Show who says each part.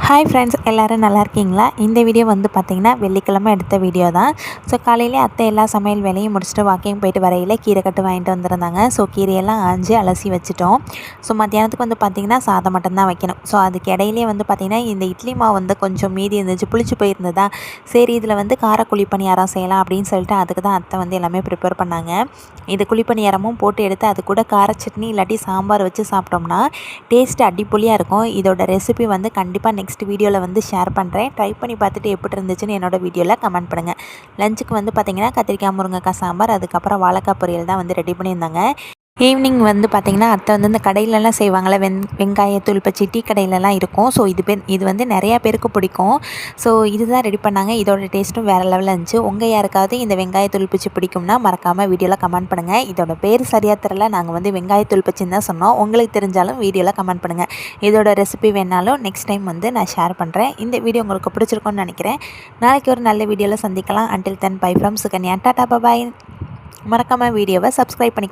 Speaker 1: Hi friends, எல்லோரும் நல்லா இருக்கீங்களா? இந்த வீடியோ வந்து பார்த்திங்கன்னா வெள்ளிக்கிழமை எடுத்த வீடியோ தான். ஸோ காலையிலே அத்தை எல்லா சமையல் வேலையும் முடிச்சுட்டு வாக்கிங் போயிட்டு வரையில் கீரை கட்டு வாங்கிட்டு வந்திருந்தாங்க. ஸோ கீரையெல்லாம் ஆஞ்சு அலசி வச்சுட்டோம். ஸோ மத்தியானத்துக்கு வந்து பார்த்திங்கன்னா சாதம் மட்டும்தான் வைக்கணும். ஸோ அதுக்கு இடையிலே வந்து பார்த்திங்கன்னா இந்த இட்லி மாவு வந்து கொஞ்சம் மீதி இருந்துச்சு, புளிச்சு போயிருந்ததா. சரி இதில் வந்து கார குழிப்பணியாரம் செய்யலாம் அப்படின்னு சொல்லிட்டு அதுக்கு தான் அத்தை வந்து எல்லாமே ப்ரிப்பேர் பண்ணாங்க. இது குழிப்பணியாரமும் போட்டு எடுத்து அது கூட கார சட்னி இல்லாட்டி சாம்பார் வச்சு சாப்பிட்டோம்னா டேஸ்ட்டு அடிப்பொலியாக இருக்கும். இதோட ரெசிபி வந்து கண்டிப்பாக நெக்ஸ்ட் வீடியோவில் வந்து ஷேர் பண்ணுறேன். ட்ரை பண்ணி பார்த்துட்டு எப்படி இருந்துச்சுன்னு என்னோடய வீடியோவில் கமெண்ட் பண்ணுங்கள். லஞ்சுக்கு வந்து பார்த்திங்கன்னா கத்திரிக்காய் முருங்கைக்காய் சாம்பார், அதுக்கப்புறம் வாழைக்காய் பொரியல் தான் வந்து ரெடி பண்ணியிருந்தாங்க. ஈவினிங் வந்து பார்த்திங்கன்னா அத்தை வந்து இந்த கடையிலலாம் செய்வாங்கள்ல, வெங்காயத்தூள் பச்சி டீ கடையிலலாம் இருக்கும். ஸோ இது வந்து நிறையா பேருக்கு பிடிக்கும். ஸோ இதுதான் ரெடி பண்ணாங்க. இதோட டேஸ்ட்டும் வேறு லெவலில் இருந்துச்சு. உங்கள் யாருக்காவது இந்த வெங்காயத்தூள் பச்சி பிடிக்கும்னா மறக்காமல் வீடியோவில் கமெண்ட் பண்ணுங்கள். இதோட பேர் சரியாக தெரியல, நாங்கள் வந்து வெங்காயத்தூள் பச்சின்னு தான் சொன்னோம். உங்களுக்கு தெரிஞ்சாலும் வீடியோவில் கமெண்ட் பண்ணுங்கள். இதோட ரெசிபி வேணாலும் நெக்ஸ்ட் டைம் வந்து நான் ஷேர் பண்ணுறேன். இந்த வீடியோ உங்களுக்கு பிடிச்சிருக்கும்னு நினைக்கிறேன். நாளைக்கு ஒரு நல்ல வீடியோவில் சந்திக்கலாம். Until then bye from Sukanya. Tata bye. மறக்காமல் வீடியோவை சப்ஸ்கிரைப் பண்ணி